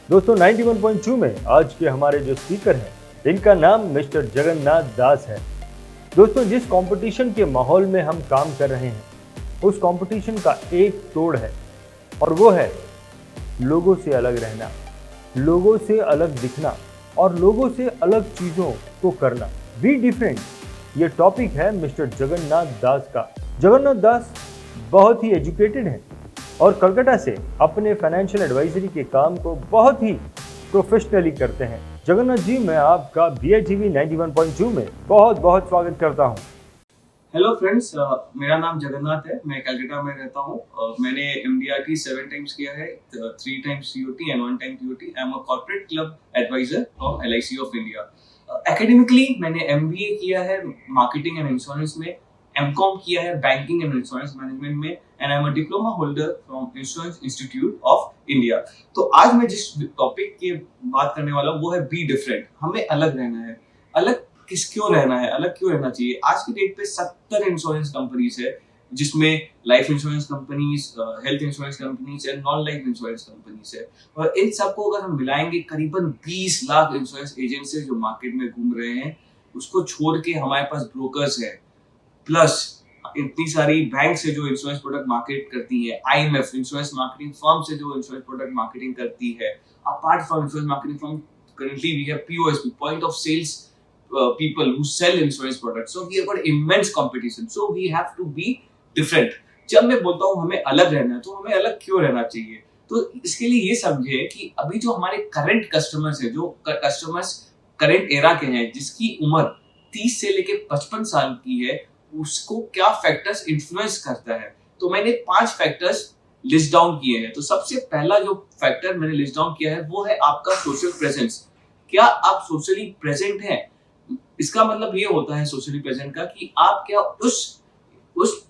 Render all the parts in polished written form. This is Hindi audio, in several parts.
दोस्तों 91.2 में आज के हमारे जो स्पीकर हैं इनका नाम मिस्टर जगन्नाथ दास है। दोस्तों जिस कंपटीशन के माहौल में हम काम कर रहे हैं उस कंपटीशन का एक तोड़ है और वो है लोगों से अलग रहना, लोगों से अलग दिखना और लोगों से अलग चीज़ों को करना। बी डिफरेंट, ये टॉपिक है मिस्टर जगन्नाथ दास का। जगन्नाथ दास बहुत ही एजुकेटेड हैं और कलकत्ता से अपने फाइनेंशियल एडवाइजरी के काम को बहुत ही प्रोफेशनली करते हैं। जगन्नाथ जी, मैं आपका BITV 91.2 में बहुत बहुत स्वागत करता हूं। हेलो फ्रेंड्स, मेरा नाम जगन्नाथ है। मैं कलकत्ता में रहता हूं। मैंने MDRT 7 टाइम्स किया है, 3 times COT and 1 time TOT। I am a corporate club adviser from LIC of India. Academically मैंने MBA किया है मार्केटिंग एंड इंश्योरेंस में, MCOM किया है बैंकिंग एंड इंश्योरेंस मैनेजमेंट में, and I am a diploma holder from insurance institute of India. तो आज मैं जिस टॉपिक की बात करने वाला हूँ वो है बी डिफरेंट। हमें अलग रहना है। अलग क्यों रहना है, अलग क्यों रहना चाहिए? आज की डेट पे 70 इंश्योरेंस कंपनीज है, जिसमें life insurance companies, health insurance companies and non life insurance companies है। और इन सबको अगर हम मिलाएंगे करीबन 20 लाख इंश्योरेंस एजेंट्स है जो मार्केट में घूम रहे हैं। उसको छोड़ के हमारे पास ब्रोकर्स है, प्लस इतनी सारी बैंक से जो इंश्योरेंस प्रोडक्ट मार्केट करती है, IMF इंश्योरेंस मार्केटिंग फर्म से जो इंश्योरेंस प्रोडक्ट मार्केटिंग करती है। Apart from insurance marketing firm, currently we have POSP, point of sales people who sell insurance products. So we have got immense competition. So we have to be different. जब मैं बोलता हूँ हमें अलग रहना है, तो हमें अलग क्यों रहना चाहिए? तो इसके लिए ये समझे कि अभी जो हमारे करंट कस्टमर्स है, जो कस्टमर्स करंट एरा के हैं, जिसकी उम्र 30 से लेके 55 साल की है, उसको क्या फैक्टर्स इन्फ्लुएंस करता है। तो मैंने 5 फैक्टर्स लिस्ट डाउन किए हैं। तो सबसे पहला जो फैक्टर मैंने लिस्ट डाउन किया है वो है आपका सोशल प्रेजेंस। क्या आप सोशली प्रेजेंट हैं? इसका मतलब ये होता है सोशली प्रेजेंट का कि आप क्या उस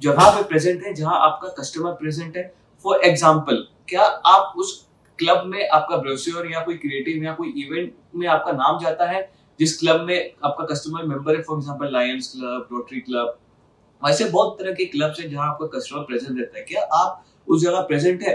जगह पे प्रेजेंट है जहां आपका कस्टमर प्रेजेंट है। फॉर एग्जांपल, क्या आप उस क्लब में आपका ब्रोशर या कोई क्रिएटिव या कोई इवेंट में आपका नाम जाता है जिस क्लब में आपका कस्टमर मेंबर है? For example Lions club, rotary club, ऐसे बहुत तरह के क्लब्स हैं जहां आपका कस्टमर प्रेजेंट रहता है। क्या आप उस जगह प्रेजेंट है?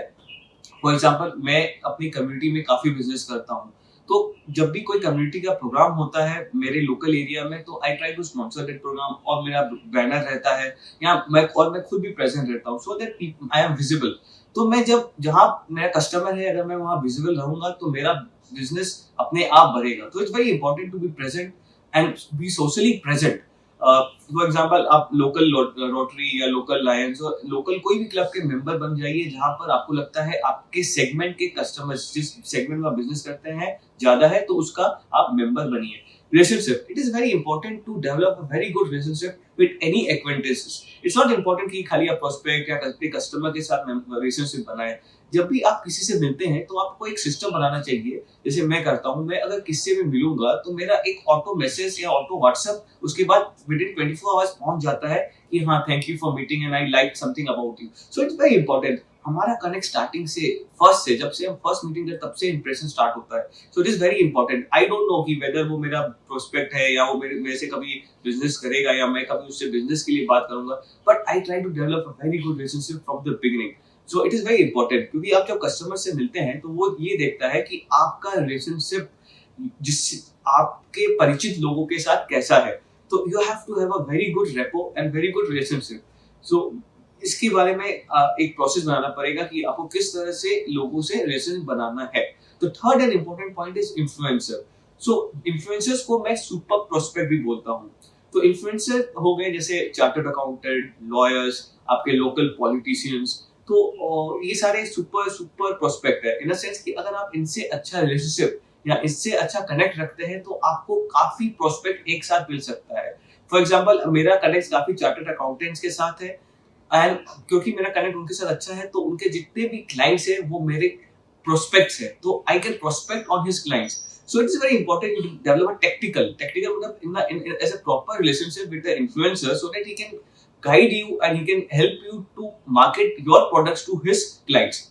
फॉर एग्जांपल, मैं अपनी कम्युनिटी में काफी बिजनेस करता हूँ, तो जब भी कोई कम्युनिटी का प्रोग्राम होता है मेरे लोकल एरिया में, तो I try to sponsor that programme और मेरा बैनर रहता है या मैं खुद भी प्रेजेंट रहता हूँ, so that I am visible. तो मैं जहाँ मेरा कस्टमर है, अगर मैं वहाँ विजिबल रहूंगा तो मेरा बिजनेस अपने आप बढ़ेगा। तो it's very important to be present and be socially present. For example, आप लोकल रोटरी या लोकल लायंस और लोकल कोई भी क्लब के मेंबर बन जाइए जहां पर आपको लगता है आपके सेगमेंट के कस्टमर्स जिस सेगमेंट में आप बिजनेस करते हैं ज्यादा है, तो उसका आप मेंबर बनिए। Relationship, it is very important to develop a very good relationship with any acquaintances. It's not important कि खाली आप प्रोस्पेक्ट या कस्टमर के साथ रिलेशनशिप बनाए। जब भी आप किसी से मिलते हैं तो आपको एक सिस्टम बनाना चाहिए। जैसे मैं करता हूँ, मैं अगर किसी से भी मिलूंगा तो मेरा एक ऑटो मैसेज या ऑटो व्हाट्सएप उसके बाद विदिन 24 आवर्स पहुंच जाता है कि हाँ, thank you for meeting and I like something about you. So it's very important. हमारा कनेक्ट स्टार्टिंग से जब से हम फर्स्ट मीटिंग करते तब से इंप्रेशन स्टार्ट होता है। सो it is very important. I don't know कि वेदर वो मेरा प्रोस्पेक्ट है या वो मेरे से कभी बिजनेस करेगा या मैं कभी उससे बिजनेस के लिए बात करूंगा, but I try to develop a very good relationship from the beginning. So it is very important, क्योंकि आप जब कस्टमर से मिलते हैं तो वो ये देखता है कि आपका रिलेशनशिप जिस आपके परिचित लोगों के साथ कैसा है। तो you have to have a very good rapport and very good relationship. So इसके बारे में एक प्रोसेस बनाना पड़ेगा कि आपको किस तरह से लोगों से रिलेशन बनाना है। तो third and important point is influencer. So influencers को मैं सुपर प्रोस्पेक्ट भी बोलता हूँ। तो इन्फ्लुएंसर हो गए जैसे चार्टर्ड अकाउंटेंट, लॉयर्स, आपके लोकल पॉलिटिशियंस। तो ये सारे सुपर प्रोस्पेक्ट है, इन द सेंस कि अगर आप इनसे अच्छा रिलेशनशिप या इससे अच्छा कनेक्ट रखते हैं तो आपको काफी प्रोस्पेक्ट एक साथ मिल सकता है। फॉर एग्जांपल, मेरा कनेक्ट काफी चार्टर्ड अकाउंटेंट्स के साथ है, एंड क्योंकि मेरा कनेक्ट उनके साथ अच्छा है तो उनके जितने भी क्लाइंट्स हैं वो मेरे प्रोस्पेक्ट्स है, तो I can prospect on his clients. So it's very important to develop a technical मतलब in as a proper relationship with the influencer, so that he can guide you and he can help you to market your products to his clients।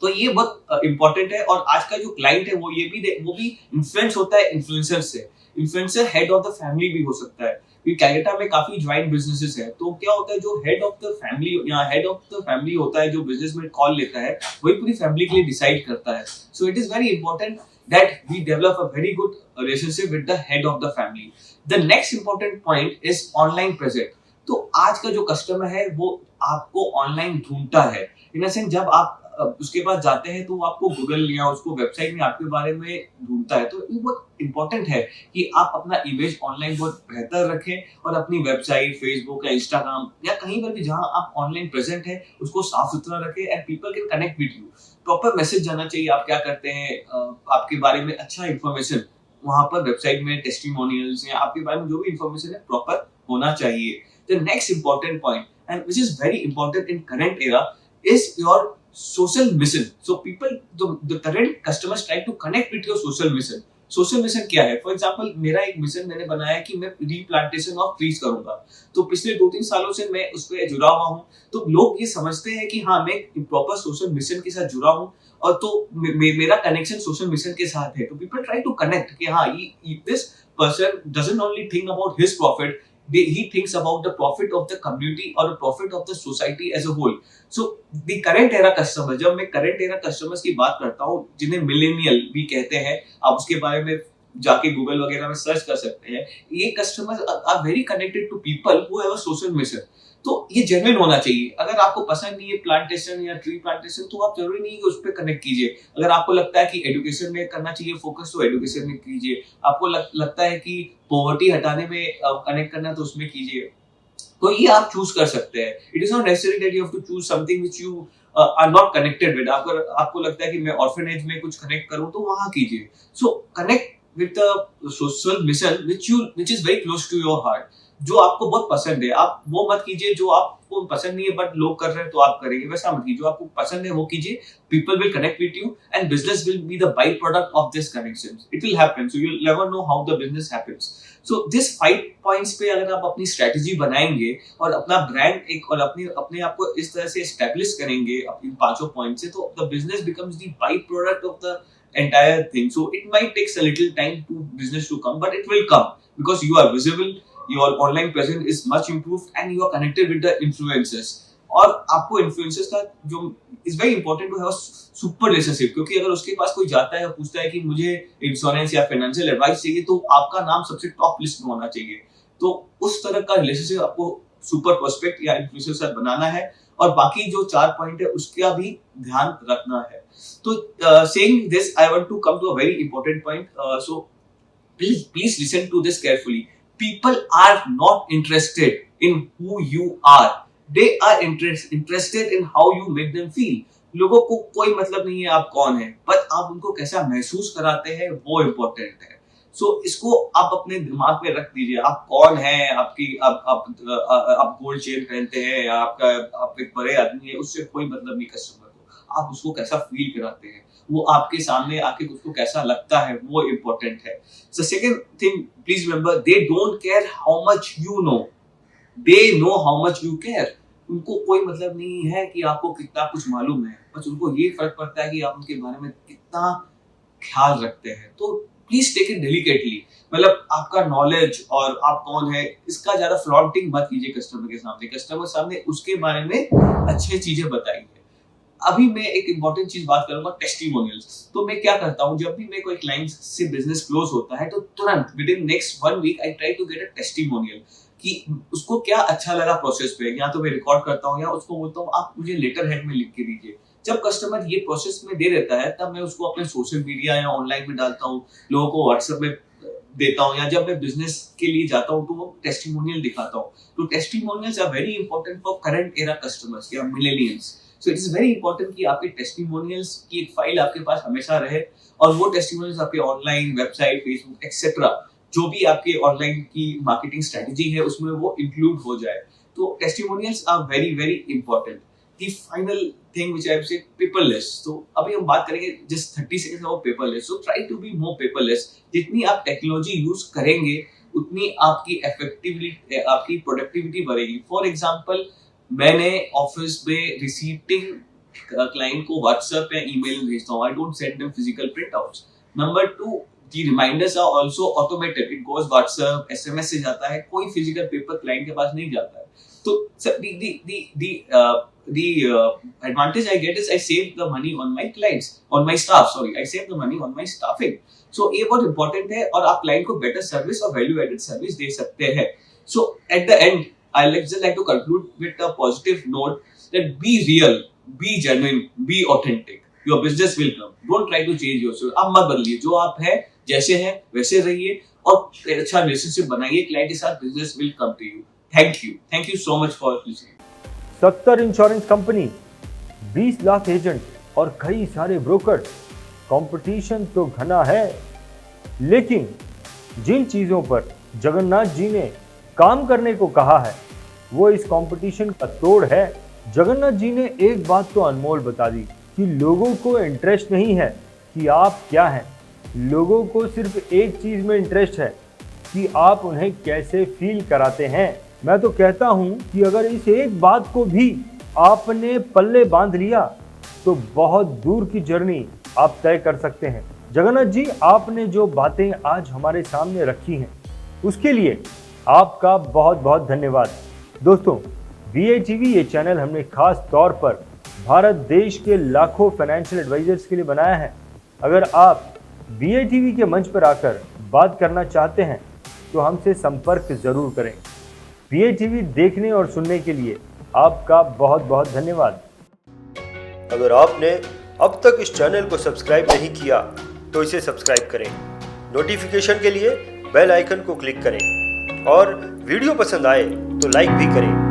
तो ये बहुत इंपॉर्टेंट है। और आज का जो क्लाइंट है वो भी इन्फ्लुएंस होता है इन्फ्लुएंसर से। Influencer head of the family भी हो सकता है। क्योंकि कैलकाटा में काफी ज्वाइंट बिजनेसेस है, तो क्या होता है जो हेड ऑफ द फैमिली या हेड ऑफ द फैमिली होता है जो बिजनेस में कॉल लेता है, वही पूरी फैमिली के लिए डिसाइड करता है. सो it is very important that we develop a very good relationship with the head of the family. The next important point is online presence. तो आज का जो कस्टमर है वो आपको ऑनलाइन ढूंढता है. इन अ सेंस जब आप उसके पास जाते हैं तो वो आपको गूगल या उसको वेबसाइट में आपके बारे में ढूंढता है. तो ये बहुत इंपॉर्टेंट है कि आप अपना इमेज ऑनलाइन बहुत बेहतर रखें और अपनी वेबसाइट, फेसबुक या इंस्टाग्राम या कहीं पर भी जहां आप ऑनलाइन प्रेजेंट है उसको साफ सुथरा रखें and people can connect with you. Proper message जाना चाहिए आप क्या करते हैं, आपके बारे में अच्छा इंफॉर्मेशन वहां पर वेबसाइट में, टेस्टिमोनियल्स या आपके बारे में जो भी इंफॉर्मेशन है प्रॉपर होना चाहिए. The next important point and which is very important in current era is your social mission. So people, the current customers try to connect with your social mission. Social mission क्या है? फॉर एग्जाम्पल मेरा एक मिशन मैंने बनाया कि मैं रीप्लांटेशन ऑफ ट्रीज करूंगा. तो पिछले 2-3 सालों से मैं उस पर जुड़ा हुआ हूँ. तो लोग ये समझते हैं कि हाँ मैं प्रॉपर सोशल मिशन के साथ जुड़ा हूँ और तो मेरा कनेक्शन सोशल मिशन के साथ है. तो पीपल ट्राई टू कनेक्ट कि हाँ this person doesn't only think about his profit, he thinks about the profit of the community or the profit of the society as a whole. So the current era customer, जब मैं current era customers की बात करता हूँ जिन्हें millennial भी कहते हैं, आप उसके बारे में जाके गूगल वगैरह में सर्च कर सकते हैं. ये customers are very connected to people who have a social mission. तो ये जेन्युइन होना चाहिए. अगर आपको पसंद नहीं है प्लांटेशन या ट्री प्लांटेशन तो आप जरूरी नहीं कि उस पर कनेक्ट कीजिए. अगर आपको लगता है कि एजुकेशन में करना चाहिए फोकस तो एजुकेशन में कीजिए. आपको लगता है कि पॉवर्टी हटाने में कनेक्ट करना तो उसमें कीजिए. तो ये आप चूज कर सकते हैं. It is not necessary that you have to choose something which you are not connected with. आपको लगता है कि मैं ऑर्फनेज में कुछ कनेक्ट करूं तो वहां कीजिए. So connect with the social mission which is very close to your heart. जो आपको बहुत पसंद है आप वो मत कीजिए. जो आपको पसंद नहीं है बट लोग कर रहे हैं तो आप करेंगे, वैसा मत कीजिए. जो आपको पसंद है वो कीजिए. People will connect with you and business will be the by product of this connection. It will happen. So you will never know how the business happens. So this 5 points पे अगर आप अपनी स्ट्रेटजी बनाएंगे और अपना ब्रांड एक और अपने आप को इस तरह से एस्टैब्लिश करेंगे अपनी 5 पॉइंट से, तो the business becomes the by product of the entire thing. So it might take a little time to business to come, but it will come because you are visible, your online presence is much improved and you are connected with the influencers. और आपको इन्फ्लुएंसर्स का जो is very important to have a super relationship. क्योंकि अगर उसके पास कोई जाता है और पूछता है कि मुझे इंश्योरेंस या फाइनेंशियल एडवाइस चाहिए तो आपका नाम सबसे टॉप लिस्ट में होना चाहिए. तो उस तरह का रिलेशनशिप आपको सुपर प्रोस्पेक्ट या इन्फ्लुएंसर के साथ बनाना है. और बाकी जो 4 पॉइंट है उसका भी ध्यान रखना है. तो saying this I want to come to a very important point. So please listen to this carefully. People are not interested in who you are. They are interested in how you make them feel. लोगों को कोई मतलब नहीं है आप कौन है, बट आप उनको कैसा महसूस कराते हैं वो इम्पोर्टेंट है. सो इसको आप अपने दिमाग में रख दीजिए. आप कौन हैं, आपकी आप गोल्ड चेन पहनते हैं या आप एक बड़े आदमी है, उससे कोई मतलब नहीं कस्टमर को. आप उसको कैसा फील कराते हैं, वो आपके सामने आके उसको कैसा लगता है वो इम्पोर्टेंट है. So second thing, please remember, they don't care how much you know, they know how much you care. उनको कोई मतलब नहीं है कि आपको कितना कुछ मालूम है, बस उनको ये फर्क पड़ता है कि आप उनके बारे में कितना ख्याल रखते हैं. तो प्लीज टेक इट डेलिकेटली. मतलब आपका नॉलेज और आप कौन है इसका ज्यादा फ्लॉन्टिंग मत कीजिए कस्टमर के सामने. कस्टमर सामने उसके बारे में अच्छी चीजें बताइए. अभी मैं एक इंपॉर्टेंट चीज बात करूंगा, टेस्टिमोनियल्स. तो मैं क्या करता हूँ, जब भी मैं कोई क्लाइंट से बिजनेस क्लोज होता है तो तुरंत within next 1 week I try to get a testimonial कि उसको क्या अच्छा लगा प्रोसेस पे. या तो मैं रिकॉर्ड करता हूँ या उसको बोलता हूँ आप मुझे लेटर हेड में लिख के दीजिए. जब कस्टमर ये प्रोसेस में दे देता है तब मैं उसको अपने सोशल मीडिया या ऑनलाइन में डालता हूँ, लोगों को व्हाट्सएप में देता हूँ, या जब मैं बिजनेस के लिए जाता हूँ तो वो टेस्टिमोनियल दिखाता हूँ. तो testimonials are very important for current era customers या millennials. So it is very important कि आपके टेस्टिमोनियल्स की एक फाइल आपके पास हमेशा रहे और वो टेस्टिमोनियल्स आपके ऑनलाइन, वेबसाइट, फेसबुक एक्सेट्रा जो भी आपके ऑनलाइन की मार्केटिंग स्ट्रेटजी है उसमें वो इंक्लूड हो जाए. तो testimonials are very very important. The final thing which I have said, paperless. तो अभी हम बात करेंगे just 30 seconds of paperless. So try to be more paperless. जितनी आप टेक्नोलॉजी यूज करेंगे उतनी आपकी एफेक्टिविटी, आपकी प्रोडक्टिविटी बढ़ेगी. फॉर एग्जांपल, मैंने ऑफिस में रिसीटिंग क्लाइंट को व्हाट्सएप या ईमेल में भेजता हूँ. I don't send them physical print outs. Number 2, the reminders are also automated. It goes WhatsApp, SMS से जाता है, कोई physical paper client के पास नहीं जाता है. तो the advantage I get is I save the money on my clients, on my staff. Sorry, I save the money on my staffing. So ये बहुत important है और आप client को better service और value added service दे सकते हैं. So at the end, I just like to conclude with a positive note that be real, be genuine, be authentic. Your business will come. Don't try to change yourself. आप मत बदलिए, जो आप हैं जैसे हैं वैसे रहिए और अच्छा रिलेशनशिप बनाइए क्लाइंट के साथ. Business will come to you. Thank you so much for listening. 70 insurance company, 20 lakh agent और कई सारे ब्रोकर. कंपटीशन तो घना है, लेकिन जिन चीजों पर जगन्नाथ जी ने काम करने को कहा है वो इस कंपटीशन का तोड़ है. जगन्नाथ जी ने एक बात तो अनमोल बता दी कि लोगों को इंटरेस्ट नहीं है कि आप क्या हैं, लोगों को सिर्फ एक चीज में इंटरेस्ट है कि आप उन्हें कैसे फील कराते हैं. मैं तो कहता हूं कि अगर इस एक बात को भी आपने पल्ले बांध लिया तो बहुत दूर की जर्नी आप तय कर सकते हैं. जगन्नाथ जी, आपने जो बातें आज हमारे सामने रखी हैं उसके लिए आपका बहुत बहुत धन्यवाद. दोस्तों, VATV ये चैनल हमने खास तौर पर भारत देश के लाखों फाइनेंशियल एडवाइजर्स के लिए बनाया है. अगर आप VATV के मंच पर आकर बात करना चाहते हैं तो हमसे संपर्क जरूर करें. VATV देखने और सुनने के लिए आपका बहुत बहुत धन्यवाद. अगर आपने अब तक इस चैनल को सब्सक्राइब नहीं किया तो इसे सब्सक्राइब करें. नोटिफिकेशन के लिए बेल आइकन को क्लिक करें और वीडियो पसंद आए तो लाइक भी करें.